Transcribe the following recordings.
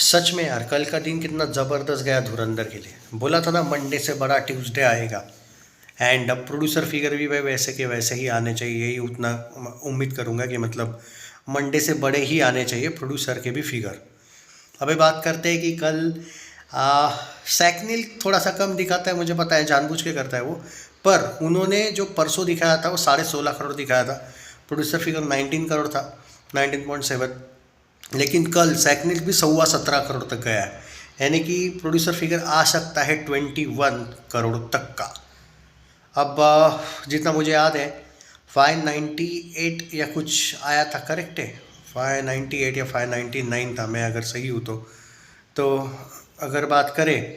सच में यार, कल का दिन कितना ज़बरदस्त गया धुरंधर के लिए। बोला था ना मंडे से बड़ा ट्यूसडे आएगा। एंड अब प्रोड्यूसर फिगर भी भाई वैसे के वैसे ही आने चाहिए, यही उतना उम्मीद करूँगा कि मतलब मंडे से बड़े ही आने चाहिए प्रोड्यूसर के भी फिगर। अभी बात करते हैं कि कल सैकनिल थोड़ा सा कम दिखाता है, मुझे पता है जानबूझ के करता है वो। पर उन्होंने जो परसों दिखाया था वो 16.5 करोड़ दिखाया था। प्रोड्यूसर फिगर 19 करोड़ था, 19.7। लेकिन कल सैकनिल भी 17.25 करोड़ तक गया है, यानी कि प्रोड्यूसर फिगर आ सकता है 21 करोड़ तक का। अब जितना मुझे याद है 598 या कुछ आया था, करेक्ट है 598 या 599 था, मैं अगर सही हूँ तो अगर बात करें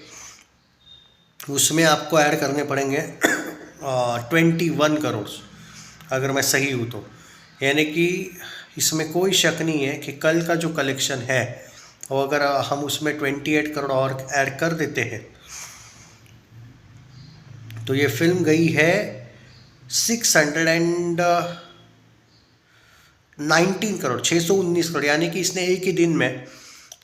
उसमें आपको ऐड करने पड़ेंगे 21 करोड़, अगर मैं सही हूँ तो। यानी कि इसमें कोई शक नहीं है कि कल का जो कलेक्शन है वो अगर हम उसमें 28 करोड़ और ऐड कर देते हैं तो ये फिल्म गई है 619 करोड़, 619 करोड़। यानी कि इसने एक ही दिन में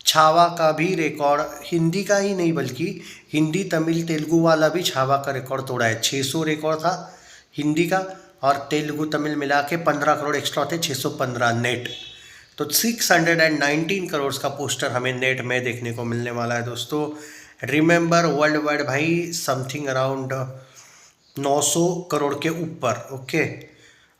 छावा का भी रिकॉर्ड, हिंदी का ही नहीं बल्कि हिंदी तमिल तेलुगु वाला भी छावा का रिकॉर्ड तोड़ा है। 600 रिकॉर्ड था हिंदी का, और तेलुगु तमिल मिला के 15 करोड़ एक्स्ट्रा थे, 615 नेट। तो 619 करोड़ का पोस्टर हमें नेट में देखने को मिलने वाला है दोस्तों। रिमेंबर वर्ल्ड वाइड भाई समथिंग अराउंड 900 करोड़ के ऊपर। ओके,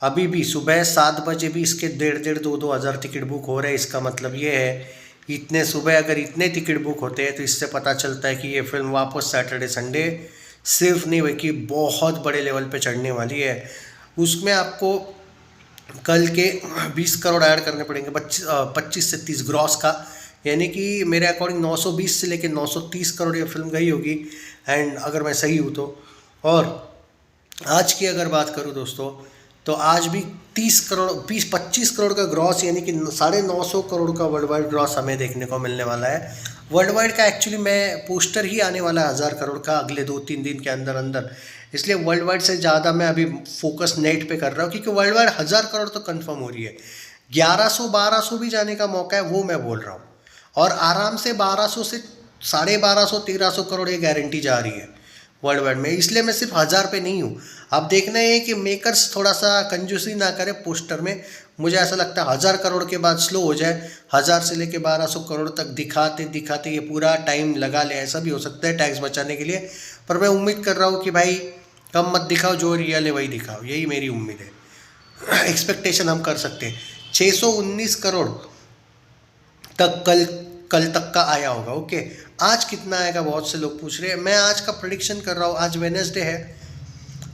अभी भी सुबह 7 बजे भी इसके 1.5-2 हज़ार टिकट बुक हो रहे हैं। इसका मतलब ये है इतने सुबह अगर इतने टिकट बुक होते हैं तो इससे पता चलता है कि ये फिल्म वापस सैटरडे संडे सिर्फ नहीं बल्कि बहुत बड़े लेवल पे चढ़ने वाली है। उसमें आपको कल के 20 करोड़ ऐड करने पड़ेंगे, 25 से 30 ग्रॉस का। यानी कि मेरे अकॉर्डिंग 920 से लेकर 930 करोड़ ये फिल्म गई होगी, एंड अगर मैं सही हूँ तो। और आज की अगर बात करूँ दोस्तों तो आज भी 30 करोड़ 25 करोड़ का ग्रॉस, यानी कि 950 करोड़ का वर्ल्ड वाइड ग्रॉस हमें देखने को मिलने वाला है। वर्ल्ड वाइड का एक्चुअली मैं पोस्टर ही आने वाला है 1000 करोड़ का अगले 2-3 दिन के अंदर अंदर, इसलिए वर्ल्ड वाइड से ज़्यादा मैं अभी फोकस नेट पे कर रहा हूँ, क्योंकि वर्ल्ड वाइड 1000 करोड़ तो कंफर्म हो रही है। 1100-1200 भी जाने का मौका है, वो मैं बोल रहा हूँ। और आराम से 1200 से 1250-1300 करोड़ ये गारंटी जा रही है वर्ल्ड वाइड में। इसलिए मैं सिर्फ 1000 पे नहीं हूँ। अब देखना है कि मेकर्स थोड़ा सा कंजूसी ना करे पोस्टर में। मुझे ऐसा लगता है 1000 करोड़ के बाद स्लो हो जाए, 1000 से लेके 1200 करोड़ तक दिखाते दिखाते ये पूरा टाइम लगा ले, ऐसा भी हो सकता है टैक्स बचाने के लिए। पर मैं उम्मीद कर रहा हूँ कि भाई कम मत दिखाओ, जो रियल है वही दिखाओ, यही मेरी उम्मीद है। एक्सपेक्टेशन हम कर सकते हैं 619 करोड़ तक कल तक का आया होगा। ओके, आज कितना आएगा बहुत से लोग पूछ रहे हैं। मैं आज का प्रेडिक्शन कर रहा हूँ, आज वेडनेसडे है,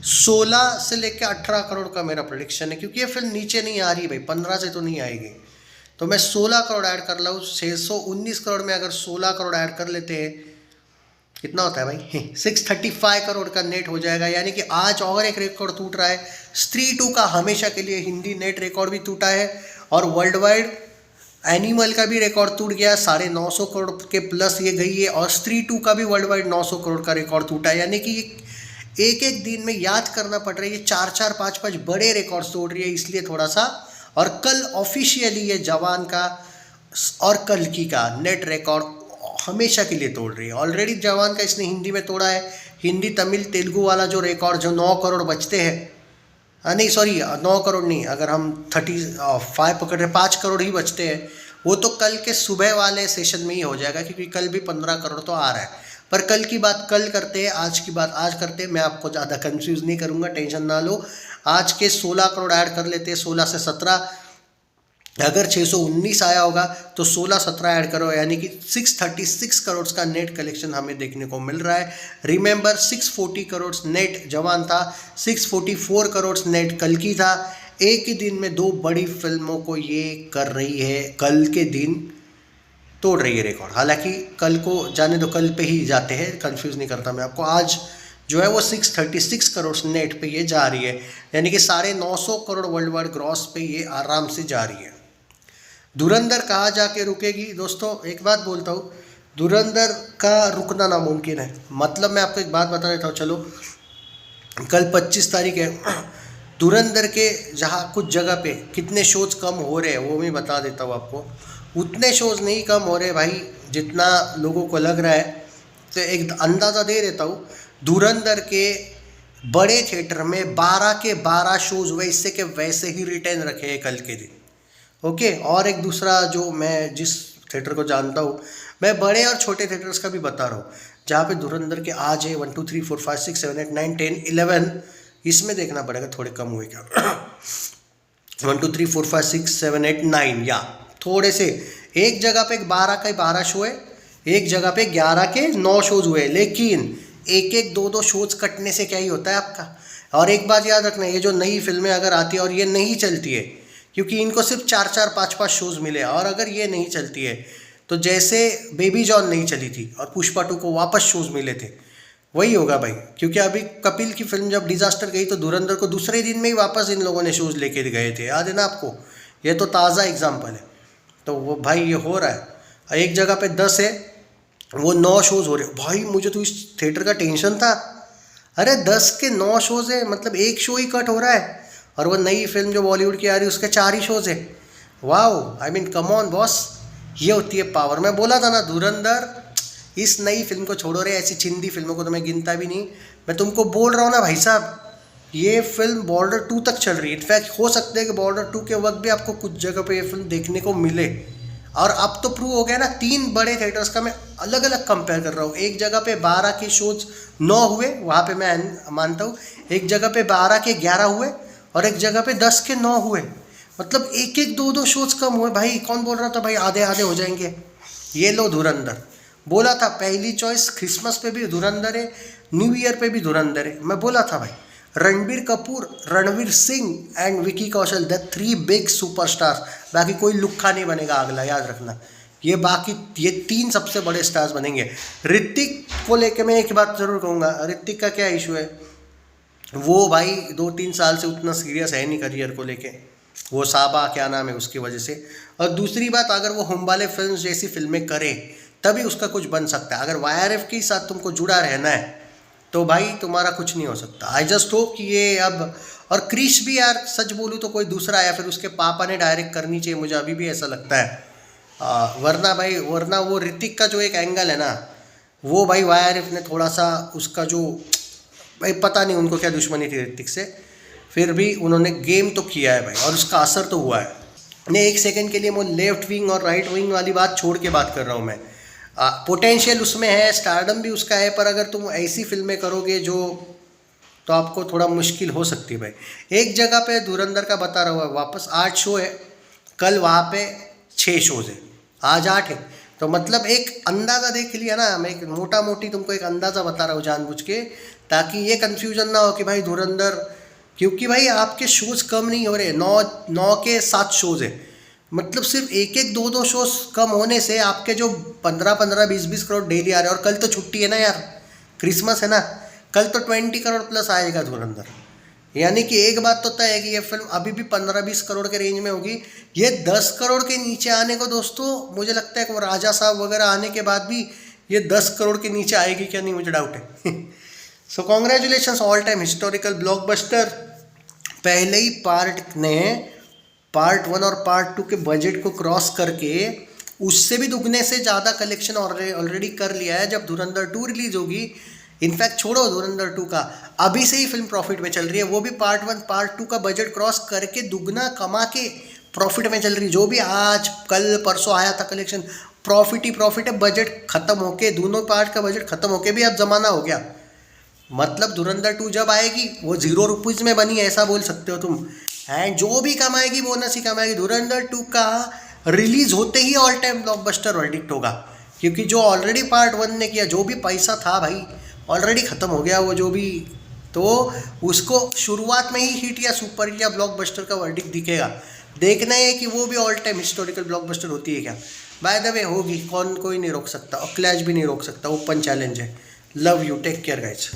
16 से लेकर 18 करोड़ का मेरा प्रेडिक्शन है, क्योंकि ये फिल्म नीचे नहीं आ रही भाई, 15 से तो नहीं आएगी। तो मैं 16 करोड़ ऐड कर रहा हूँ। 619 करोड़ में अगर 16 करोड़ ऐड कर लेते हैं कितना होता है भाई 635 करोड़ का नेट हो जाएगा। यानी कि आज और एक रिकॉर्ड टूट रहा है। स्त्री 2 का हमेशा के लिए हिंदी नेट रिकॉर्ड भी टूटा है, और वर्ल्ड वाइड एनिमल का भी रिकॉर्ड टूट गया, 950 करोड़ के प्लस ये गई है। और स्त्री 2 का भी वर्ल्ड वाइड 900 करोड़ का रिकॉर्ड टूटा है। यानी कि ये एक एक दिन में याद करना पड़ रहा है, ये 4-4, 5-5 बड़े रिकॉर्ड्स तोड़ रही है, इसलिए थोड़ा सा। और कल ऑफिशियली ये जवान का और कल्कि का नेट रिकॉर्ड हमेशा के लिए तोड़ रही है। ऑलरेडी जवान का इसने हिंदी में तोड़ा है। हिंदी तमिल तेलुगु वाला जो रिकॉर्ड जो 9 करोड़ बचते हैं, नहीं सॉरी 9 करोड़ नहीं, अगर हम 35 पकड़ रहे 5 करोड़ ही बचते हैं, वो तो कल के सुबह वाले सेशन में ही हो जाएगा, क्योंकि कल भी 15 करोड़ तो आ रहा है। पर कल की बात कल करते हैं, आज की बात आज करते हैं। मैं आपको ज़्यादा कंफ्यूज नहीं करूँगा, टेंशन ना लो। आज के 16 करोड़ ऐड कर लेते हैं, 16 से 17। अगर 619 आया होगा तो 16-17 ऐड करो, यानी कि 636 करोड़ का नेट कलेक्शन हमें देखने को मिल रहा है। रिमेंबर 640 करोड़ नेट जवान था, 644 करोड़ नेट कल की था। एक ही दिन में 2 बड़ी फिल्मों को ये कर रही है, कल के दिन तोड़ रही है रिकॉर्ड। हालांकि कल को जाने दो, कल पे ही जाते हैं, कंफ्यूज नहीं करता मैं आपको। आज जो है वो 636 करोड़ नेट पे ये जा रही है, यानी कि 950 करोड़ वर्ल्ड वाइड ग्रॉस पे ये आराम से जा रही है। धुरंधर कहाँ जाके रुकेगी दोस्तों, एक बात बोलता हूँ, धुरंधर का रुकना नामुमकिन है। मतलब मैं आपको एक बात बता देता हूँ, चलो कल 25 तारीख है, धुरंधर के जहाँ कुछ जगह पे कितने शोज कम हो रहे हैं वो मैं बता देता हूँ आपको। उतने शोज नहीं कम हो रहे भाई जितना लोगों को लग रहा है। तो एक अंदाज़ा दे देता हूँ, धुरंधर के बड़े थिएटर में 12 के 12 शोज़ वैसे के वैसे ही रिटेन रखे हैं कल के दिन। ओके, और एक दूसरा जो मैं जिस थिएटर को जानता हूँ, मैं बड़े और छोटे थिएटर्स का भी बता रहा हूँ, जहाँ पे धुरंधर के आज है 1 2 3 4 5 6 7 8 9 10 11, इसमें देखना पड़ेगा थोड़े कम हुए क्या 1 2 3 4 5 6 7 8 9 या थोड़े से। एक जगह पे 12 का 12 शो है, एक जगह पे 11 के 9 शोज हुए, लेकिन एक एक दो दो शोज कटने से क्या ही होता है आपका। और एक बात याद रखना, ये जो नई फिल्में अगर आती है और ये नहीं चलती है, क्योंकि इनको सिर्फ 4 4 5 5 शोज मिले, और अगर ये नहीं चलती है तो जैसे बेबी जॉन नहीं चली थी और पुष्पा 2 को वापस शोज मिले थे, वही होगा भाई। क्योंकि अभी कपिल की फिल्म जब डिजास्टर गई तो धुरंधर को दूसरे दिन में ही वापस इन लोगों ने शोज लेके गए थे, याद है ना आपको। ये तो ताज़ा एग्जाम्पल है। तो वो भाई ये हो रहा है, एक जगह पे 10 है, वो 9 शोज़ हो रहे। भाई मुझे तो इस थिएटर का टेंशन था, अरे 10 के 9 शोज़ है, मतलब एक शो ही कट हो रहा है। और वो नई फिल्म जो बॉलीवुड की आ रही है उसके 4 ही शोज़ है। Wow, I mean come on boss, ये होती है पावर। मैं बोला था ना, धुरंधर इस नई फिल्म को छोड़ो रे, ऐसी चिंदी फिल्मों को तो मैं गिनता भी नहीं। मैं तुमको बोल रहा हूँ ना भाई साहब, ये फिल्म बॉर्डर 2 तक चल रही है। इनफैक्ट हो सकता है कि बॉर्डर 2 के वक्त भी आपको कुछ जगह पे ये फिल्म देखने को मिले। और अब तो प्रूव हो गया ना, 3 बड़े थिएटर्स का मैं अलग अलग कंपेयर कर रहा हूँ। एक जगह पे 12 के शोज 9 हुए, वहाँ पे मैं मानता हूँ। एक जगह पे 12 के 11 हुए, और एक जगह पे 10 के 9 हुए। मतलब एक एक दो दो शोज कम हुए भाई। कौन बोल रहा था भाई आधे आधे हो जाएंगे? ये लो धुरंधर, बोला था पहली चॉइस। क्रिसमस पे भी धुरंधर है, न्यू ईयर पे भी धुरंधर है। मैं बोला था भाई, Ranbir Kapoor, Ranveer Singh and Vicky Kaushal, the 3 big superstars. बाकी कोई लुक्खा नहीं बनेगा अगला, याद रखना। ये बाकी ये 3 सबसे बड़े स्टार्स बनेंगे। ऋतिक को लेके मैं एक बात जरूर कहूँगा, ऋतिक का क्या इशू है, वो भाई 2-3 साल से उतना सीरियस है नहीं करियर को लेके। वो साबा क्या नाम है उसकी वजह से। और दूसरी बात, अगर वो हुम्बाले फिल्म जैसी फिल्में करे तभी उसका कुछ बन सकता है। अगर YRF के साथ तुमको जुड़ा रहना है तो भाई तुम्हारा कुछ नहीं हो सकता। आई जस्ट होप कि ये अब, और क्रिश भी यार सच बोलूँ तो कोई दूसरा या फिर उसके पापा ने डायरेक्ट करनी चाहिए, मुझे अभी भी ऐसा लगता है। वरना वो ऋतिक का जो एक एंगल है ना, वो भाई YRF ने थोड़ा सा उसका जो, भाई पता नहीं उनको क्या दुश्मनी थी ऋतिक से, फिर भी उन्होंने गेम तो किया है भाई, और उसका असर तो हुआ है। मैं एक सेकंड के लिए वो लेफ्ट विंग और राइट विंग वाली बात छोड़ के बात कर रहा हूँ मैं। पोटेंशियल उसमें है, स्टारडम भी उसका है, पर अगर तुम ऐसी फिल्में करोगे जो, तो आपको थोड़ा मुश्किल हो सकती है भाई। एक जगह पे धुरंधर का बता रहा हुआ वापस 8 शो है, कल वहाँ पे 6 शोज़ है, आज 8 है। तो मतलब एक अंदाज़ा देख लिया ना, मैं एक मोटा मोटी तुमको एक अंदाज़ा बता रहा हूँ जानबूझ के, ताकि ये कन्फ्यूजन ना हो कि भाई धुरंधर, क्योंकि भाई आपके शोज़ कम नहीं हो रहे, 9 के 7 शोज़ है। मतलब सिर्फ एक एक दो दो शोज कम होने से आपके जो 15-15 20-20 करोड़ डेली आ रहे हैं। और कल तो छुट्टी है ना यार, क्रिसमस है ना, कल तो 20 करोड़ प्लस आएगा धुरंधर। यानी कि एक बात तो तय है कि ये फिल्म अभी भी 15-20 करोड़ के रेंज में होगी। ये 10 करोड़ के नीचे आने को दोस्तों मुझे लगता है कि वो राजा साहब वगैरह आने के बाद भी ये 10 करोड़ के नीचे आएगी क्या, नहीं मुझे डाउट है। सो congratulations, all time historical blockbuster. पहले ही पार्ट 1 और पार्ट 2 के बजट को क्रॉस करके उससे भी दुगने से ज़्यादा कलेक्शन ऑलरेडी कर लिया है। जब धुरंधर 2 रिलीज होगी, इनफैक्ट छोड़ो धुरंधर 2 का, अभी से ही फिल्म प्रॉफिट में चल रही है। वो भी पार्ट 1 पार्ट 2 का बजट क्रॉस करके दुगना कमा के प्रॉफिट में चल रही है। जो भी आज कल परसों आया था कलेक्शन, प्रॉफिट ही प्रॉफिट है। बजट खत्म होके, दोनों पार्ट का बजट खत्म होके भी अब ज़माना हो गया। मतलब धुरंधर 2 जब आएगी वो 0 रुपीज़ में बनी है, ऐसा बोल सकते हो तुम। एंड जो भी कमाएगी बोनस ही कमाएगी। धुरंधर 2 का रिलीज होते ही ऑल टाइम ब्लॉकबस्टर वर्डिक्ट होगा, क्योंकि जो ऑलरेडी पार्ट 1 ने किया, जो भी पैसा था भाई ऑलरेडी ख़त्म हो गया वो जो भी, तो उसको शुरुआत में ही हिट या सुपर हिट या ब्लॉकबस्टर का वर्डिक्ट दिखेगा। देखना है कि वो भी ऑल टाइम हिस्टोरिकल ब्लॉकबस्टर होती है क्या। बाय द वे होगी, कोई नहीं रोक सकता, और क्लैश भी नहीं रोक सकता, ओपन चैलेंज है। Love you, take care guys.